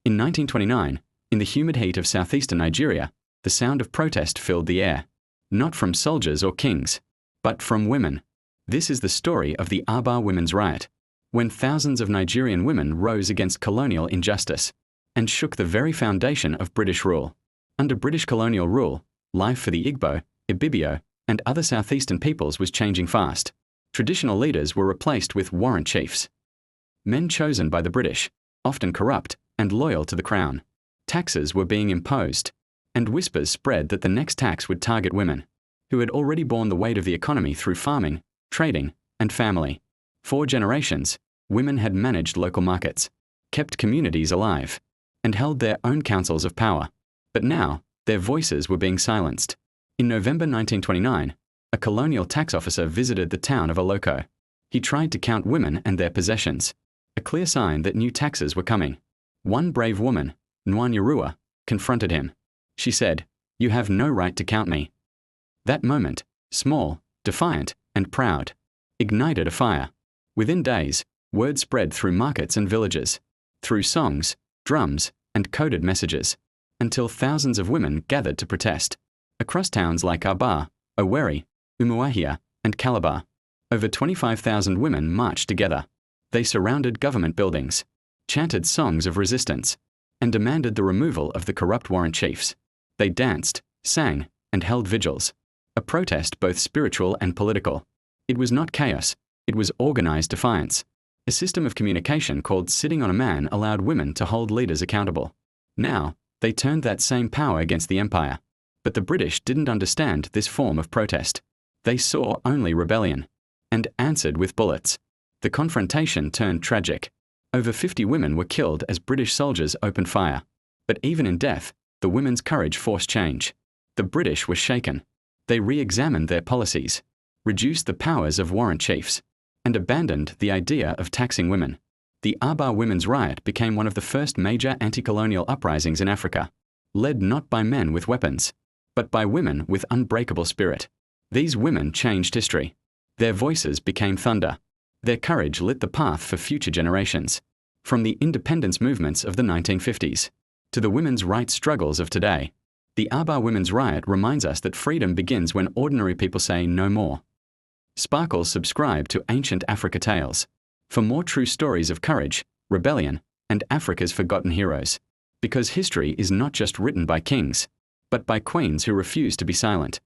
In 1929, in the humid heat of southeastern Nigeria, the sound of protest filled the air. Not from soldiers or kings, but from women. This is the story of the Aba Women's Riot, when thousands of Nigerian women rose against colonial injustice and shook the very foundation of British rule. Under British colonial rule, life for the Igbo, Ibibio, and other southeastern peoples was changing fast. Traditional leaders were replaced with warrant chiefs, men chosen by the British, often corrupt and loyal to the crown. Taxes were being imposed, and whispers spread that the next tax would target women, who had already borne the weight of the economy through farming, trading, and family. For generations, women had managed local markets, kept communities alive, and held their own councils of power. But now, their voices were being silenced. In November 1929, a colonial tax officer visited the town of Oloko. He tried to count women and their possessions, a clear sign that new taxes were coming. One brave woman, Nwanyeruwa, confronted him. She said, "You have no right to count me." That moment, small, defiant, and proud, ignited a fire. Within days, word spread through markets and villages, through songs, drums, and coded messages, until thousands of women gathered to protest. Across towns like Calabar, Owerri, Umuahia, and Calabar, over 25,000 women marched together. They surrounded government buildings, chanted songs of resistance, and demanded the removal of the corrupt warrant chiefs. They danced, sang, and held vigils, a protest both spiritual and political. It was not chaos, it was organized defiance. A system of communication called sitting on a man allowed women to hold leaders accountable. Now, they turned that same power against the empire. But the British didn't understand this form of protest. They saw only rebellion, and answered with bullets. The confrontation turned tragic. Over 50 women were killed as British soldiers opened fire. But even in death, the women's courage forced change. The British were shaken. They re-examined their policies, reduced the powers of warrant chiefs, and abandoned the idea of taxing women. The Aba Women's Riot became one of the first major anti-colonial uprisings in Africa, led not by men with weapons, but by women with unbreakable spirit. These women changed history. Their voices became thunder. Their courage lit the path for future generations. From the independence movements of the 1950s to the women's rights struggles of today, the Aba Women's Riot reminds us that freedom begins when ordinary people say no more. Sparkles subscribe to Ancient Africa Tales for more true stories of courage, rebellion, and Africa's forgotten heroes. Because history is not just written by kings, but by queens who refuse to be silent.